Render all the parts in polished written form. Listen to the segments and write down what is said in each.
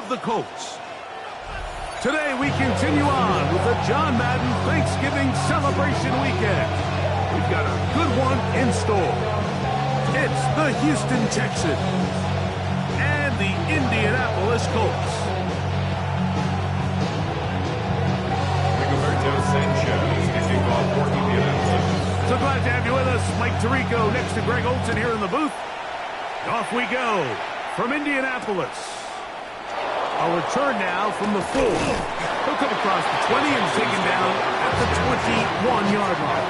of the Colts. Today we continue on with the John Madden Thanksgiving celebration weekend. We've got a good one in store. It's the Houston Texans and the Indianapolis Colts. Rigoberto Sanchez kicking off for Indianapolis. So glad to have you with us. Mike Tirico next to Greg Olsen here in the booth. Off we go from Indianapolis. A return now from the 4. He'll come across the 20 and taken down at the 21-yard line.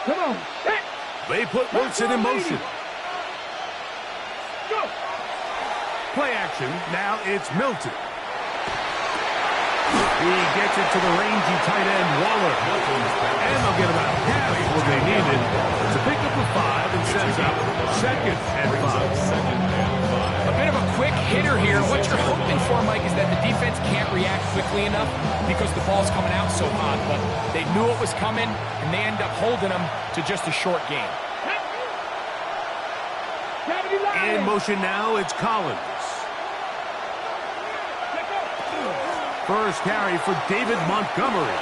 Come on. They put Wilson in motion. Go. Play action. Now it's Milton. He gets it to the rangy tight end, Waller. And they'll get about half what they needed to pick up the 5 and sends up 2nd and 5. A bit of a quick hitter here. What you're hoping for, Mike, is that the defense can't react quickly enough because the ball's coming out so hot. But they knew it was coming, and they end up holding them to just a short game. In motion now, it's Collins. First carry for David Montgomery.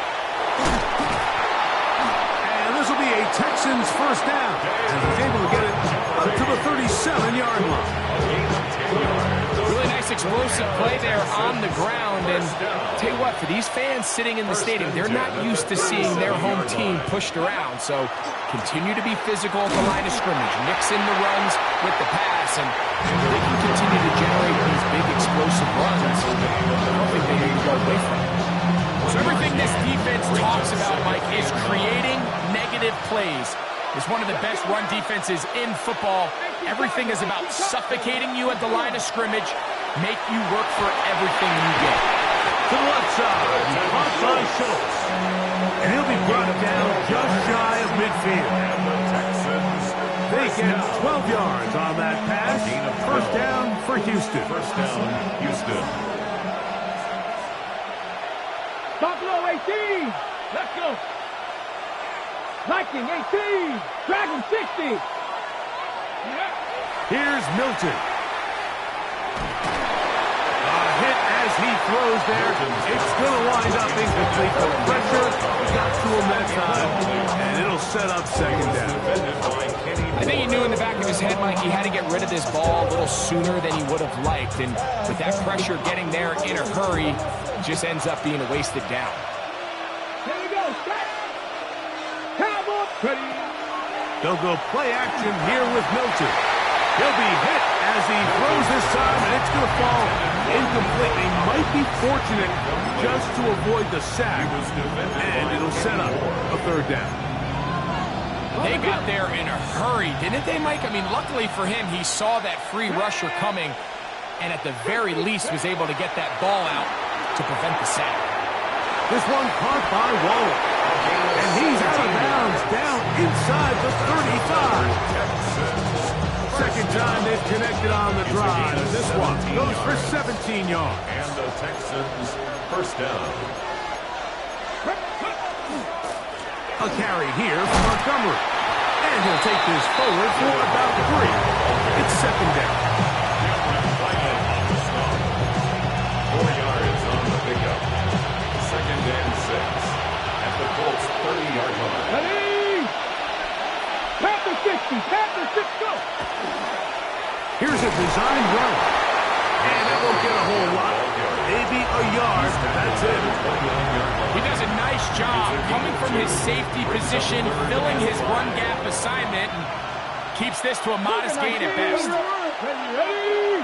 And this will be a Texans first down. And he's able to get it up to the 37-yard line. Really nice explosive play there on the ground. And tell you what, for these fans sitting in the stadium, they're not used to seeing their home team pushed around. So continue to be physical at the line of scrimmage. Mix in the runs with the pass. And they can continue to generate these big explosive runs. I don't think they need to go away from it. So everything this defense talks about, Mike, is creating negative plays. It's one of the best run defenses in football. Everything is about suffocating you at the line of scrimmage, make you work for everything you get. To the left side, caught by Schultz. And he'll be brought down just shy of midfield. They get 12 yards on that pass. First down for Houston. First down, Houston. Buffalo 18. Let's go. Viking 18. Dragon 60. Here's Milton. A hit as he throws there. It's going to wind up incomplete. The pressure got to him that time, and it'll set up 2nd down. I think he knew in the back of his head, Mike, he had to get rid of this ball a little sooner than he would have liked. And with that pressure getting there in a hurry, it just ends up being a wasted down. Here we go. Start. Cowboy. Ready. They'll go play action here with Milton. He'll be hit as he throws this time, and it's going to fall incomplete. He might be fortunate just to avoid the sack, and it'll set up a 3rd down. They got there in a hurry, didn't they, Mike? I mean, luckily for him, he saw that free rusher coming, and at the very least was able to get that ball out to prevent the sack. This one caught by Waller. And he's out of bounds, down inside the 35. Second time they've connected on the drive. And this one goes for 17 yards. And the Texans first down. A carry here for Montgomery. And he'll take this forward for about 3. It's 2nd down. 4 yards on the pickup. 2nd and 6 at the Colts 30-yard line. Ready. Panther 60. Panther 6. Go. Here's a designed run. And it won't get a whole lot. Maybe a yard. That's it. He does a nice job coming from his safety position, filling his run gap assignment, and keeps this to a modest gain at best. Ready.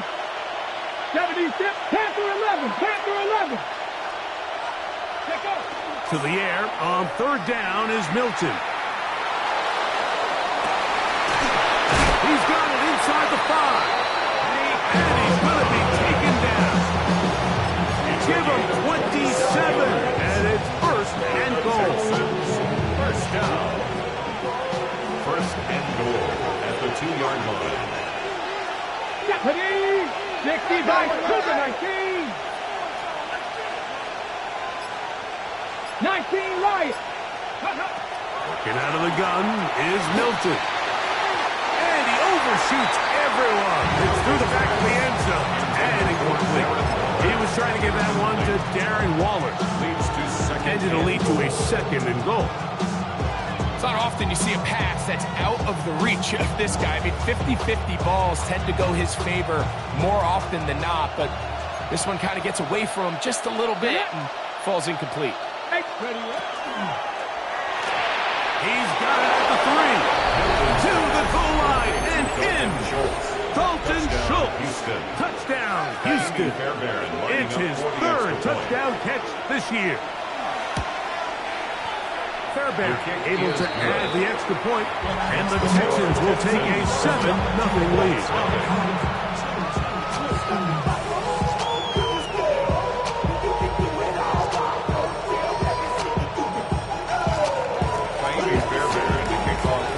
76. Panther 11. Panther 11. Check out. To the air on 3rd down is Milton. He's got it inside the 5. And he's going to be taken down. Give him 27. And it's 1st and goal. First down. goal at the 2-yard line. Ready? 60 by Cougar 19. 19 Riot. Working out of the gun is Milton. And he overshoots everyone. It's through the back of the end zone. And incomplete. He was trying to get that one to Darren Waller. Leads to second. And it'll lead to a second and goal. It's not often you see a pass that's out of the reach of this guy. I mean, 50-50 balls tend to go his favor more often than not, but this one kind of gets away from him just a little bit and falls incomplete. Ready? He's got it at the 3. To the goal line and in. Dalton Schultz. Houston. Touchdown, Houston. It's his third touchdown catch this year. Fairbairn able to add the extra point, and the Texans will take a 7-0 lead.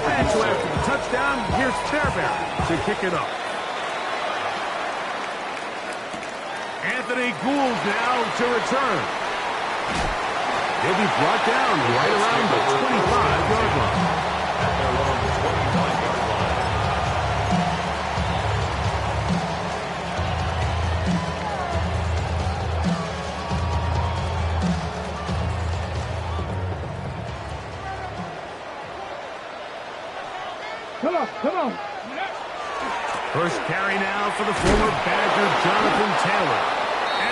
And so after the touchdown, here's Fairbairn to kick it off. Anthony Gould now to return. He'll be brought down right around the 25-yard line. At their own 25-yard line. Come on. First carry now for the former Badger, Jonathan Taylor.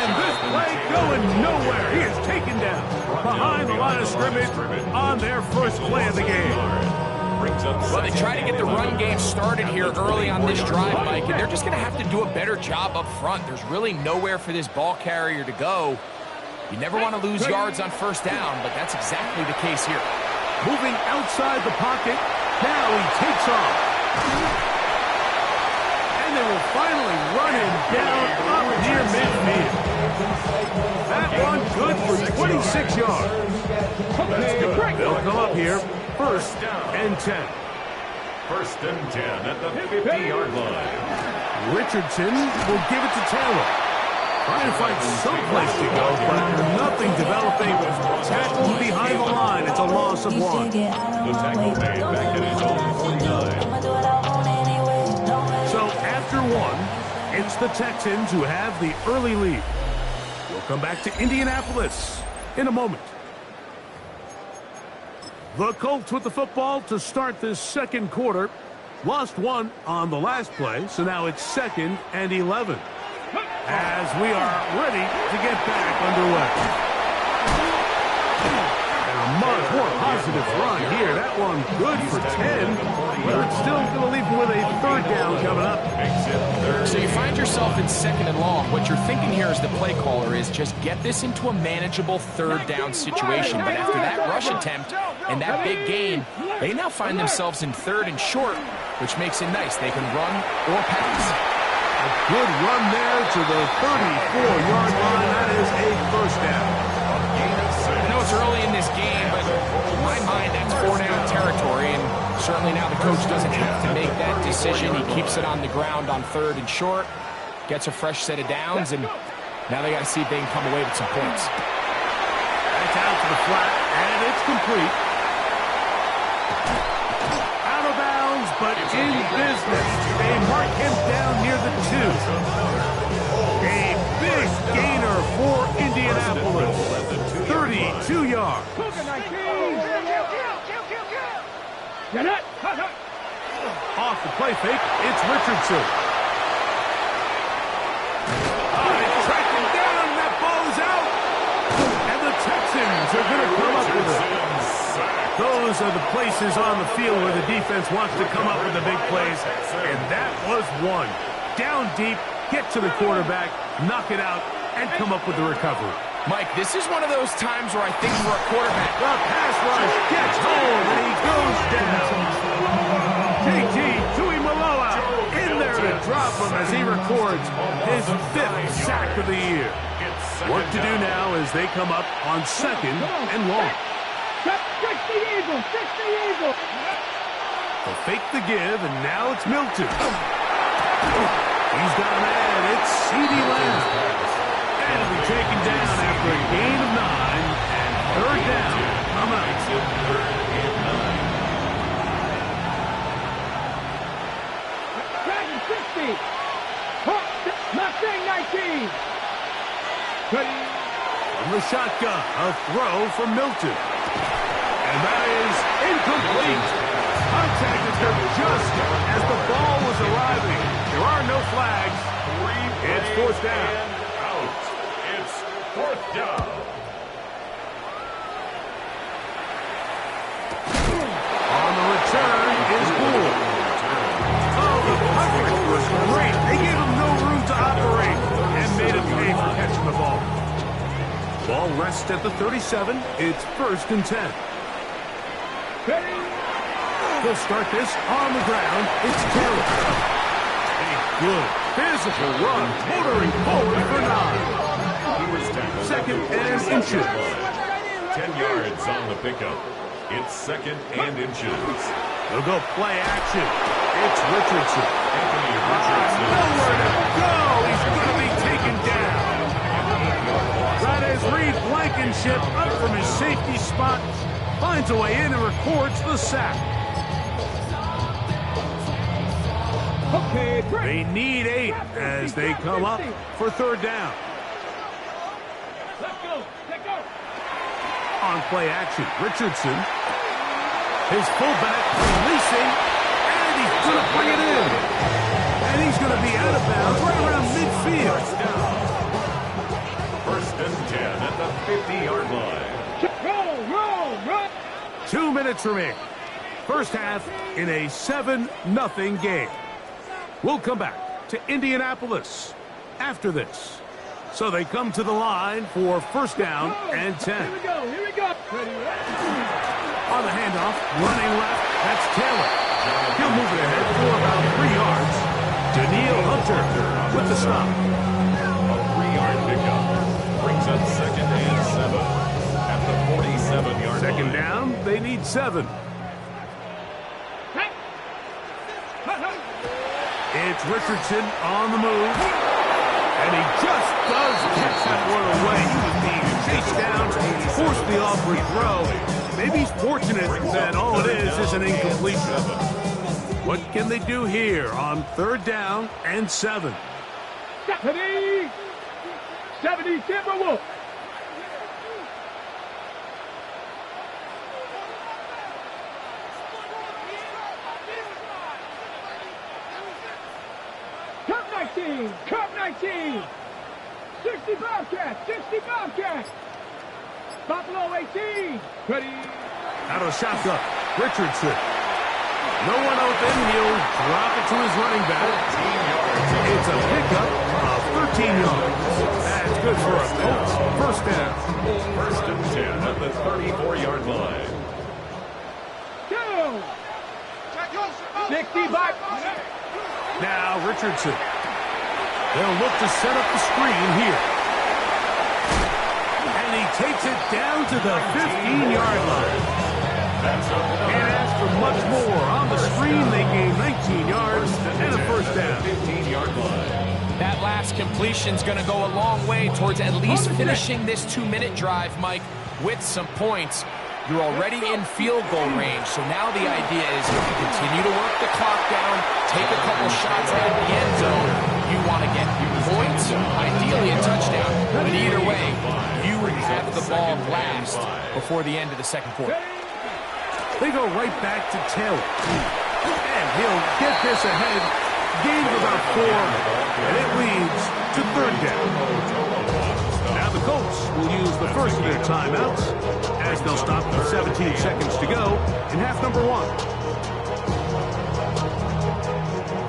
And this play going nowhere. He is taken down behind the line of scrimmage on their first play of the game. Well, they try to get the run game started here early on this drive, Mike, and they're just going to have to do a better job up front. There's really nowhere for this ball carrier to go. You never want to lose yards on first down, but that's exactly the case here. Moving outside the pocket. Now he takes off. And they will finally run him down up near midfield. That one good for 26 yards. They'll come up here. First and 10. First and 10 at the 50-yard line. Richardson will give it to Taylor. Trying to find some place to go, but nothing developing. Tackled behind the line. It's a loss of 1. The tackle made back at his own 49. So after 1, it's the Texans who have the early lead. We'll come back to Indianapolis in a moment. The Colts with the football to start this second quarter. Lost 1 on the last play, so now it's 2nd and 11. As we are ready to get back underway. And a much more positive run here. That one good for 10, but it's still going to leave him with a third down coming up. So you find yourself in 2nd and long. What you're thinking here as the play caller is just get this into a manageable third down situation. But after that rush attempt and that big gain, they now find themselves in 3rd and short, which makes it nice. They can run or pass. A good run there to the 34-yard line. That is a first down. I know it's early in this game, but in my mind, that's 4-down territory. And certainly now the coach doesn't have to make that decision. He keeps it on the ground on 3rd and short, gets a fresh set of downs, and now they got to see if they can come away with some points. That's out to the flat, and it's complete. But in business, they mark him down near the 2. A big gainer for Indianapolis. 32 yards. Off the play fake, it's Richardson. They track him down, and that ball's out. And the Texans are going to come up with it. Those are the places on the field where the defense wants to come up with the big plays, and that was one. Down deep, get to the quarterback, knock it out, and come up with the recovery. Mike, this is one of those times where I think for a quarterback, the pass rush gets home, and he goes down. JT Tuimoloau in there to drop him as he records his 5th sack of the year. Work to do now as they come up on 2nd and long. They'll fake the give, and now it's Milton. He's got a man. It's CeeDee Lamb. And he'll be taken down after a gain of 9 and third down. I'm out. Dragon 60. Mustang 19. From the shotgun, a throw from Milton. And that is incomplete. Contact occurred just as the ball was arriving. There are no flags. It's fourth down. Out. It's fourth down. On the return is Gould. Oh, the coverage was great. They gave him no room to operate and made him pay for catching the ball. Ball rests at the 37. It's 1st and 10. He'll start this on the ground. It's Taylor. A good physical run, motoring forward for 9. He was tackled. 2nd and inches. 10 yards on the pickup. It's 2nd and inches. They'll go play action. It's Richardson. Anthony Richardson. Nowhere to go. He's going to be taken down. That is Reed Blankenship up from his safety spot. Finds a way in and records the sack. Okay, They need 8 as they come up for 3rd down. Let's go. Let's go. On play action, Richardson. His fullback releasing, and he's going to bring it in. And he's going to be out of bounds right around midfield. 1st and 10 at the 50-yard line. Roll. 2 minutes remaining. First half in a 7-0 game. We'll come back to Indianapolis after this. So they come to the line for 1st down and 10. Here we go. On the handoff, running left, that's Taylor. He'll move it ahead for about 3 yards. Danielle Hunter with the stop. A 3-yard pickup brings up 2nd and 7 at the 47-yard line. 2nd down, they need 7. It's Richardson on the move. And he just does catch that one away. He was being chased down, forced the off-free throw. Maybe he's fortunate that all it is an incompletion. What can they do here on 3rd down and 7? 70 Timberwolves. Cup 19. 60 Bobcats. Buffalo 18. Ready. Out of the shotgun, Richardson. No one open. He'll drop it to his running back. It's a pickup of 13 yards. That's good for a Colts 1st down. 1st and 10 at the 34-yard line. 60 by. Now Richardson. They'll look to set up the screen here. And he takes it down to the 15-yard line. Can't ask for much more. On the screen, they gain 19 yards and a 1st down. 15-yard line. That last completion's going to go a long way towards at least finishing this 2-minute drive, Mike, with some points. You're already in field goal range, so now the idea is continue to work the clock down, take a couple shots at the end zone. You want to get points, ideally a touchdown, but either way, you have the ball last before the end of the 2nd quarter. They go right back to Taylor. And he'll get this ahead. Gain of about 4, and it leads to 3rd down. Now the Colts will use the first of their timeouts as they'll stop with 17 seconds to go in half number 1.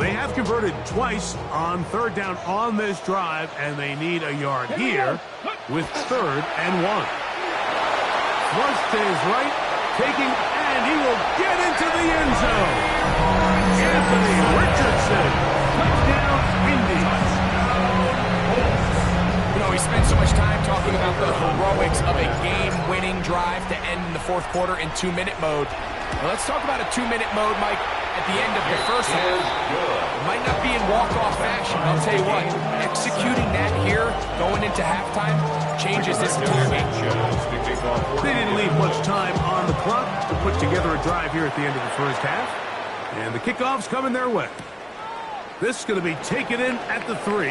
They have converted twice on 3rd down on this drive, and they need a yard here with 3rd and 1. Flush to his right, taking, and he will get into the end zone. Anthony Richardson, touchdown, Indy. You know, we spent so much time talking about the heroics of a game-winning drive to end in the 4th quarter in 2-minute mode. Now let's talk about a 2-minute mode, Mike. at the end of the first half. It might not be in walk-off fashion, but I'll tell you what, executing that here, going into halftime, changes this entire game. They didn't leave much time on the clock to put together a drive here at the end of the first half. And the kickoff's coming their way. This is going to be taken in at the 3.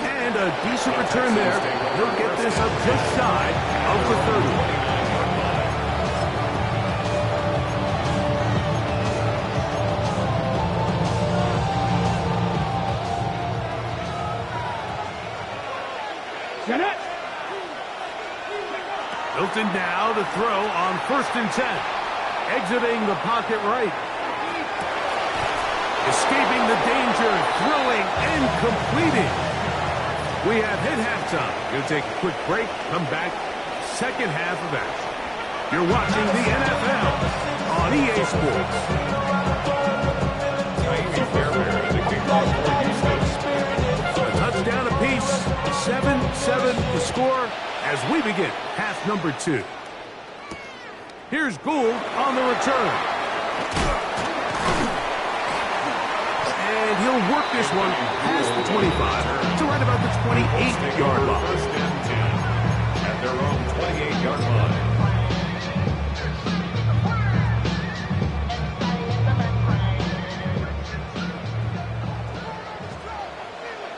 And a decent return there. He'll get this up just shy of the 30. Milton now to throw on 1st and 10. Exiting the pocket right. Escaping the danger, throwing and completing. We have hit halftime. We'll take a quick break, come back, second half of action. You're watching the NFL on EA Sports. A touchdown apiece, 7-7 the score as we begin half number 2. Here's Gould on the return. And he'll work this one past the 25 to right about the 28-yard line. First and 10 at their own 28-yard line.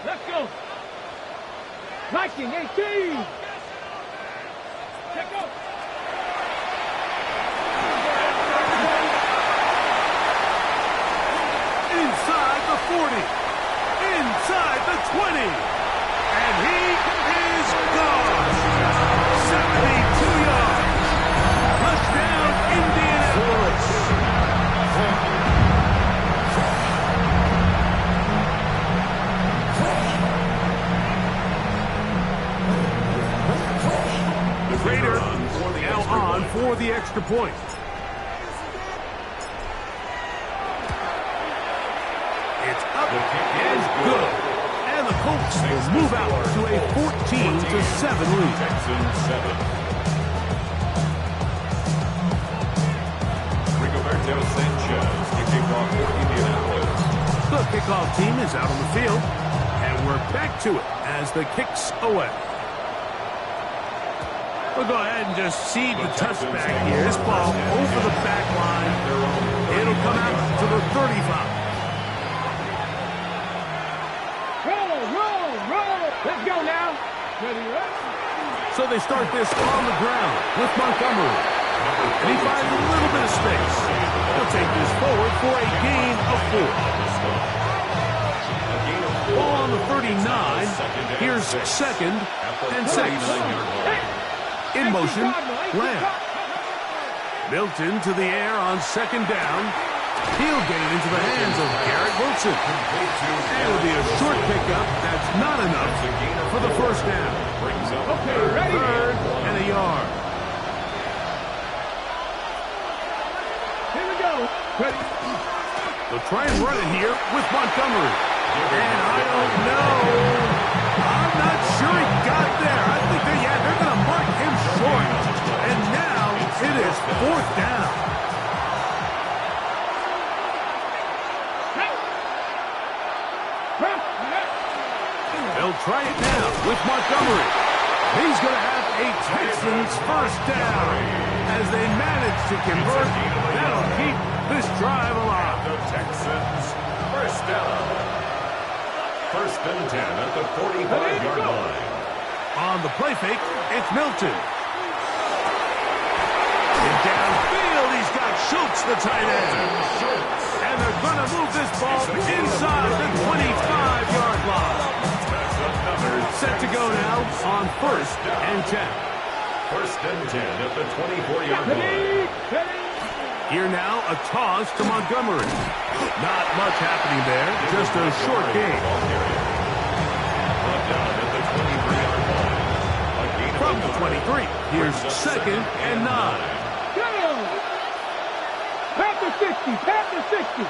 Let's go. Viking 18. Check up. Inside the 40, inside the 20, and he is gone. 72 yards. Touchdown, Indianapolis. The Raiders now on for the extra point. And good. And the Colts will move out to a 14-7 lead. Texans 7. Rigoberto Sanchez to kick off for Indianapolis. The kickoff team is out on the field, and we're back to it as the kick's away. We'll go ahead and just seed the touchback here. This ball over the back line. It'll come out to the 35. Let's go now. Ready, right? So they start this on the ground with Montgomery. And he finds a little bit of space. He'll take this forward for a gain of 4. Ball on the 39. Here's 2nd and 6. In motion, Lamb. Milton to the air on 2nd down. He'll get it into the hands of Garrett Wilson. And it'll be a short pickup. That's not enough for the first down. Okay, ready? 3rd and a yard. Here we go. Ready? They'll try and run it here with Montgomery. And I don't know. I'm not sure he got there. I think they're going to mark him short. And now it is 4th down. They'll try it now with Montgomery. He's going to have a Texans first down as they manage to convert. That'll keep this drive alive. The Texans first down. 1st and 10 at the 45-yard line. On the play fake, it's Milton. And downfield, he's got Schultz, the tight end. And they're going to move this ball inside the 25-yard line. Set to go now on 1st and 10. 1st and 10 at the 24-yard line. Here now, a toss to Montgomery. Not much happening there, just a short gain. From the 23, here's 2nd and 9. Panther 60, Panther 60.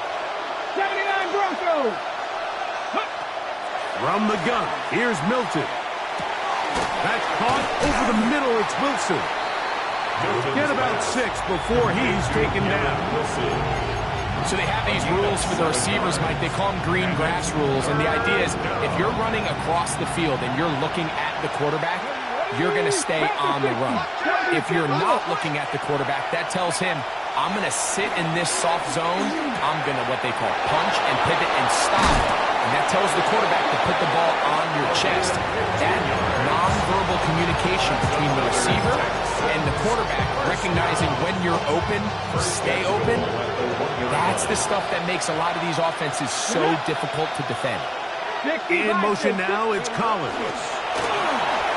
79 Broncos. From the gun, here's Milton. That's caught over the middle, it's Wilson. Get about 6 before he's taken down. So they have these rules for the receivers, Mike. They call them green grass rules. And the idea is if you're running across the field and you're looking at the quarterback, you're going to stay on the run. If you're not looking at the quarterback, that tells him, I'm going to sit in this soft zone. I'm going to, what they call, punch and pivot and stop. And that tells the quarterback to put the ball on your chest. That nonverbal communication between the receiver and the quarterback, recognizing when you're open, stay open, that's the stuff that makes a lot of these offenses so difficult to defend. In motion now, it's Collins.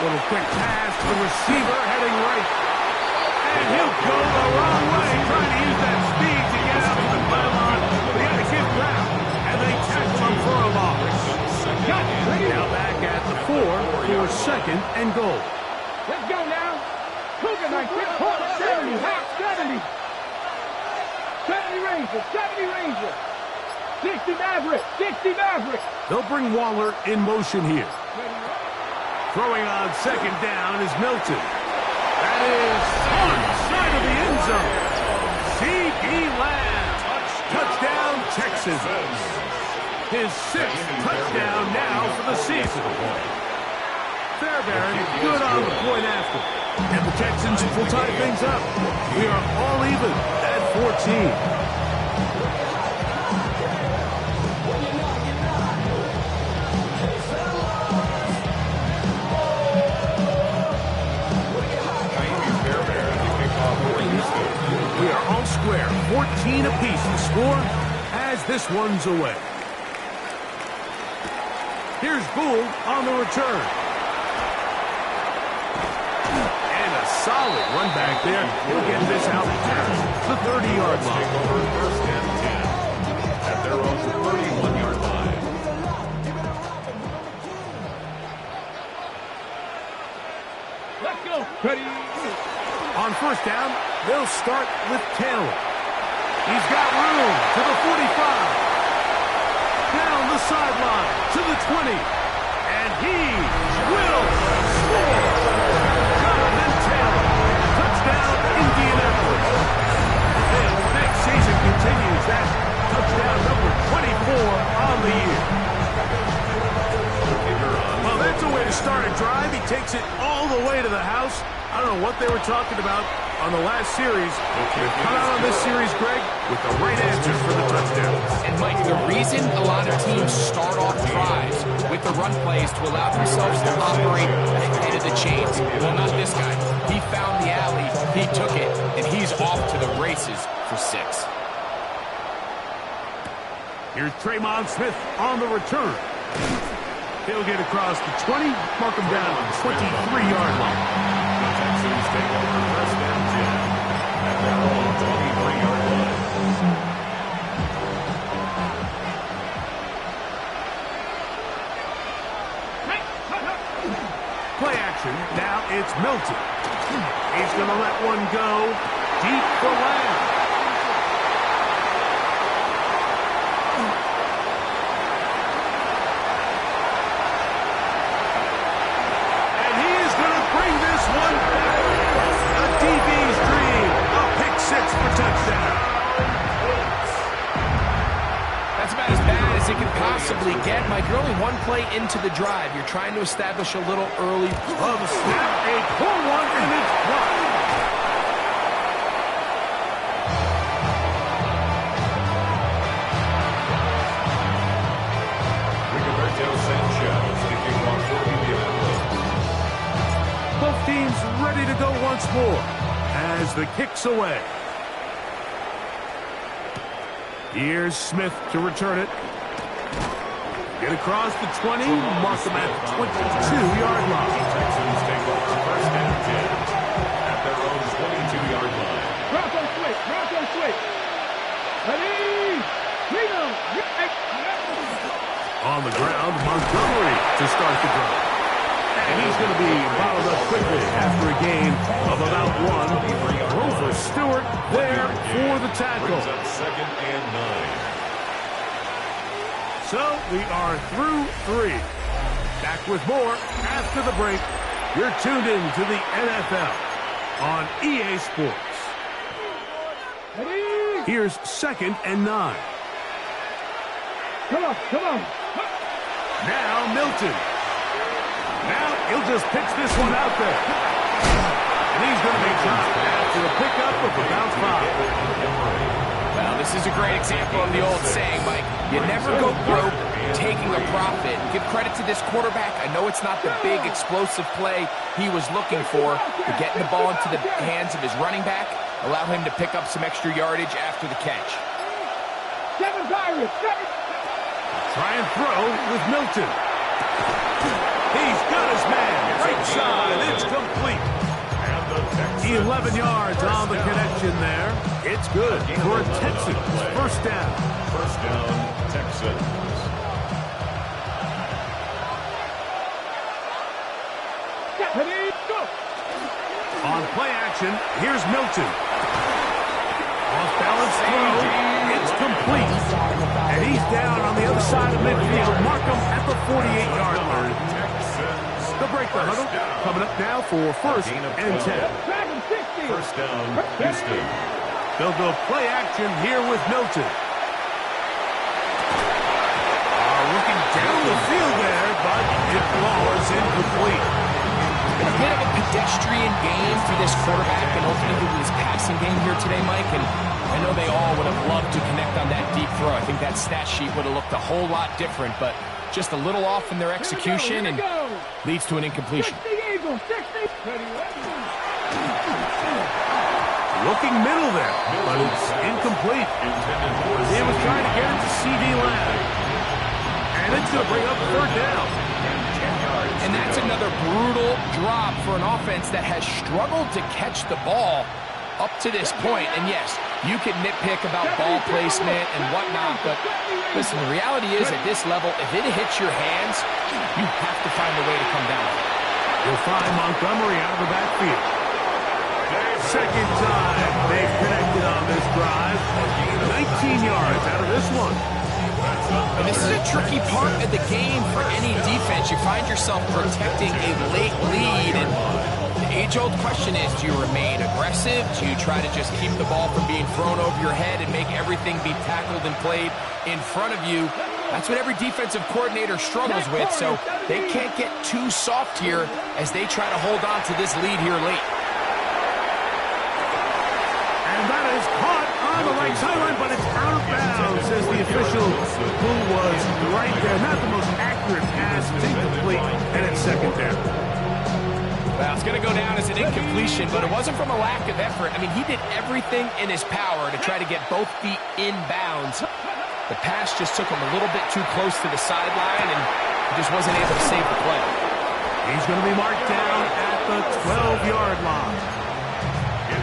Little quick pass to the receiver, heading right. And he'll go the wrong way, trying to use that speed to get out of the pylon. They got to give ground, and they tackle him for a loss. Now back at the 4 for 2nd and goal. Let's go now. Cougar Knights, 70, half 70. 70 Rangers, 70 Rangers. 60 Maverick, 60 Maverick. They'll bring Waller in motion here. Throwing on 2nd down is Milton. That is on the side of the end zone. C.D. Lamb. Touchdown, Texans. His 6th touchdown now for the season. Fairbairn good on the point after. And the Texans will tie things up. We are all even at 14. We are all square, 14 apiece to score as this one's away. Here's Gould on the return. And a solid run back there. He'll get this out past the 30-yard line. Over 1st and 10 at their own 31-yard line. Let's go. Ready. On 1st down, they'll start with Taylor. He's got room to the 45. Down the sideline to the 20. And he will score. Jonathan Taylor. Touchdown, Indianapolis. And next season continues that touchdown number 24 on the year. Well, that's a way to start a drive. He takes it all the way to the house. I don't know what they were talking about on the last series. They've come out on this series, Greg, with the right answers for the touchdowns. And, Mike, the reason a lot of teams start off drives with the run plays to allow themselves to operate ahead of the chains. Well, not this guy. He found the alley, he took it, and he's off to the races for 6. Here's Tremon Smith on the return. He'll get across the 20, mark him down on the 23-yard line. Texans take over 1st and 10 at their own 23-yard line. Play action. Now it's Milton. He's going to let one go deep for Lamb. And he is going to bring this one back. A DB's dream. A pick 6 for touchdown. That's about as bad as it could possibly get, Mike. You're only one play into the drive. You're trying to establish a little early. Oh, the snap, a pull one, and it's blocked. Rigoberto Sanchez kicking off for Indianapolis. Both teams ready to go once more as the kick's away. Here's Smith to return it. Get across the 20, mark them at the 22-yard line. Texans take over 1st and 10 at their own 22-yard line. Bronco switch, Bronco switch. Ready. Reno. On the ground, Montgomery to start the drive. And he's going to be bottled up quickly after a gain of about 1. Grover Stewart there for the tackle. Brings up 2nd and 9. So we are through 3. Back with more after the break. You're tuned in to the NFL on EA Sports. Here's 2nd and 9. Come on, come on. Now Milton. Now he'll just pitch this one out there. And he's going to be dropped after a pickup of about 5. Well, this is a great example of the old saying, Mike. You never go broke taking a profit. Give credit to this quarterback. I know it's not the big explosive play he was looking for, but getting the ball into the hands of his running back allow him to pick up some extra yardage after the catch. Seven Pirates, seven. Try and throw with Milton. He's got his man. Right side. It's complete. 11 yards on the connection there. It's good for a Texans. First down. First down, Texans. On play action, here's Milton. Off balance throw. It's complete. And he's down on the other side of midfield. Mark him at the 48-yard line. The break the huddle. Coming up now for 1st and 10. First down, Houston. They'll go play action here with Milton. Looking down the field there, but it was incomplete. A bit of a pedestrian game for this quarterback and ultimately his passing game here today, Mike. And I know they all would have loved to connect on that deep throw. I think that stat sheet would have looked a whole lot different, but just a little off in their execution and leads to an incompletion. Looking middle there, but it's incomplete. He was trying to get it to C.D. Lamb. And it's going to bring up 3rd down. And that's another brutal drop for an offense that has struggled to catch the ball up to this point. And yes, you can nitpick about ball placement and whatnot, but listen, the reality is at this level, if it hits your hands, you have to find a way to come down. You'll find Montgomery out of the backfield. Second time they've connected on this drive. 19 yards out of this one. And this is a tricky part of the game for any defense. You find yourself protecting a late lead, and the age-old question is, do you remain aggressive? Do you try to just keep the ball from being thrown over your head and make everything be tackled and played in front of you? That's what every defensive coordinator struggles with, so they can't get too soft here as they try to hold on to this lead here late. And that is caught on the right sideline, but it's out of bounds, says the official, who was right there. Not the most accurate pass. It's incomplete, and it's 2nd down. Well, it's going to go down as an incompletion, but it wasn't from a lack of effort. I mean, he did everything in his power to try to get both feet in bounds. The pass just took him a little bit too close to the sideline, and he just wasn't able to save the play. He's going to be marked down at the 12-yard line.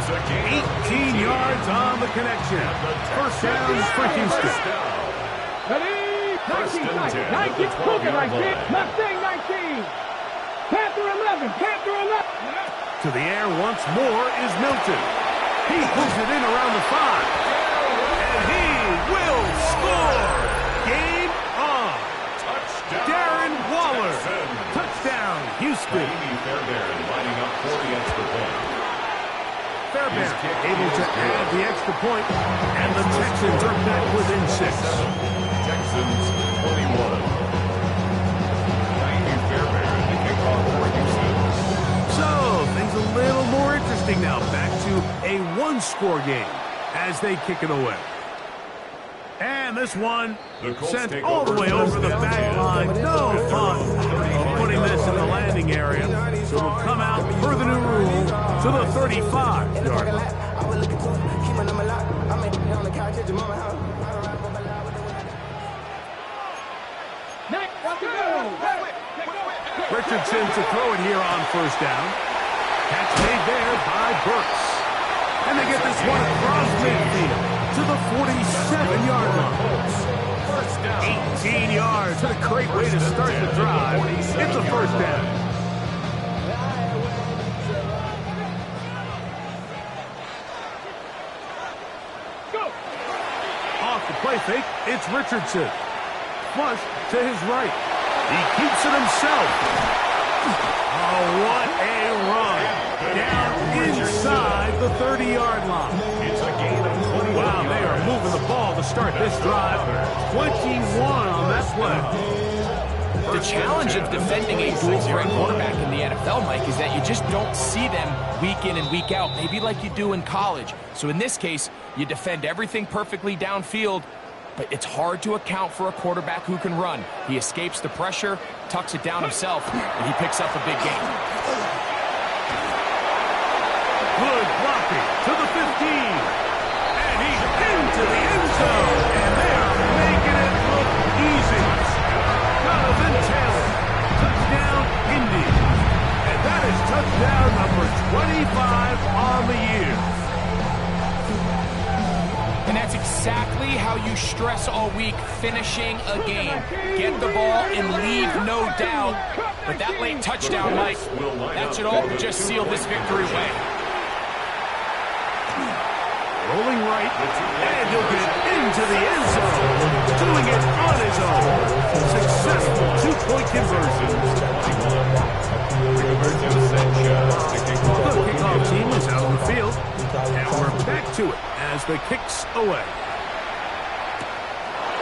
18 yards on the connection. First down for Houston. Ready? 19, Cougar 19, Mustang 19, Panther 11, Panther 11. To the air once more is Milton. He pulls it in around the 5. And he will score. Game on. Darren Waller. Touchdown, Houston. Fairbairn lining up for the extra point. Fairbairn able to add the extra point, and the Texans are back within 6. Texans 21. Fairbairn to kick off for Houston. So, things a little more interesting now. Back to a 1-score game as they kick it away. And this one sent all the way over the back line. No fun of putting this in the landing area. So it'll come out per the new rule to the 35-yard line. Richardson to throw it here on 1st down. Catch made there by Burks. And they get this one across midfield to the 47-yard line. 18 yards. What a great way to start the drive. It's a 1st down. Off the play fake, it's Richardson. Flush to his right. He keeps it himself. Oh, what a run. Down inside the 30-yard line. It's a gain of 20. Wow, they are moving the ball to start this drive. 21 on that play. The challenge of defending a dual-threat quarterback in the NFL, Mike, is that you just don't see them week in and week out, maybe like you do in college. So in this case, you defend everything perfectly downfield, but it's hard to account for a quarterback who can run. He escapes the pressure, tucks it down himself, and he picks up a big gain. Good blocking to the 15. And he's into the end zone. And they are making it look easy. Jonathan Taylor, touchdown Indy. And that is touchdown number 25 on the year. And that's exactly how you stress all week, finishing a game. Get the ball and leave no doubt. But that late touchdown, Mike, that should all just seal this victory away. Rolling right, and he'll get into the end zone. Doing it on his own. Successful two-point conversion. The kickoff team is out on the field. And we're back to it as the kick's away.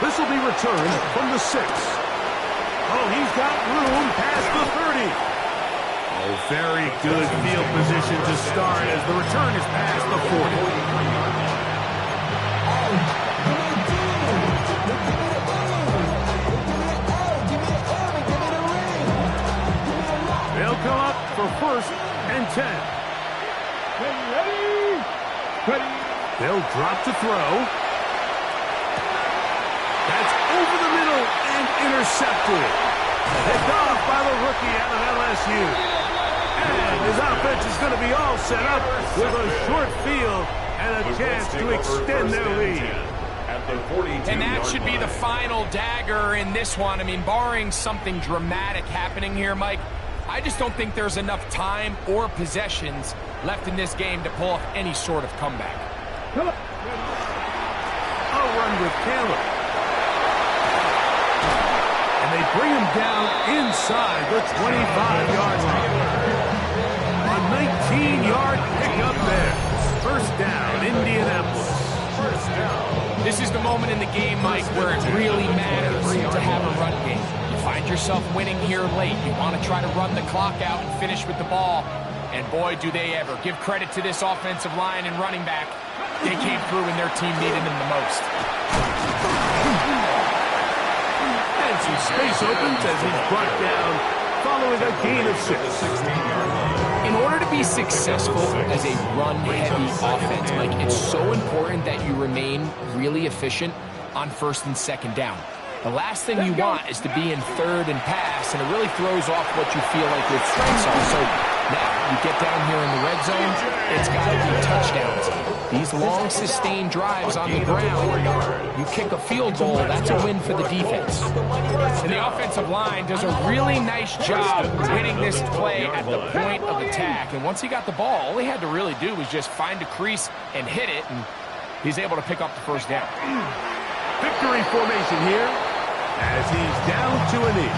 This will be returned from the 6. Oh, he's got room past the 30. Oh, very good field position to start as the return is past the 40. They'll come up for 1st and 10. Ready. They'll drop to throw. That's over the middle and intercepted. Picked off by the rookie out of LSU. And his offense is going to be all set up with a short field and a chance to extend their lead. And that should be the final dagger in this one. I mean, barring something dramatic happening here, Mike, I just don't think there's enough time or possessions left in this game to pull off any sort of comeback. A run with Taylor. And they bring him down inside the 25-yard line. A 19-yard pickup there. 1st down, Indianapolis. This is the moment in the game, Mike, where it really matters to have a run game. You find yourself winning here late. You want to try to run the clock out and finish with the ball. And boy, do they ever. Give credit to this offensive line and running back. They came through when their team needed them the most. And some space opens as he's brought down following a gain of 6. In order to be successful as a run-heavy offense, Mike, it's so important that you remain really efficient on 1st and 2nd down. The last thing you want is to be in 3rd and pass, and it really throws off what you feel like your strengths are. So now you get down here in the red zone, it's got to be touchdowns. These long, sustained drives on the ground, you kick a field goal, that's a win for the defense. And the offensive line does a really nice job winning this play at the point of attack. And once he got the ball, all he had to really do was just find a crease and hit it, and he's able to pick up the 1st down. Victory formation here as he's down to a knee.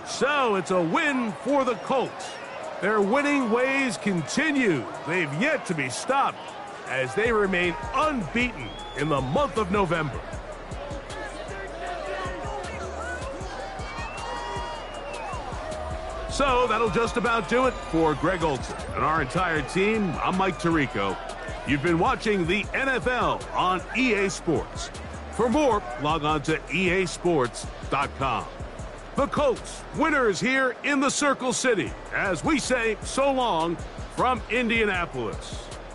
So it's a win for the Colts. Their winning ways continue. They've yet to be stopped as they remain unbeaten in the month of November. So that'll just about do it for Greg Olsen and our entire team. I'm Mike Tirico. You've been watching the NFL on EA Sports. For more, log on to easports.com. The Colts, winners here in the Circle City, as we say so long from Indianapolis.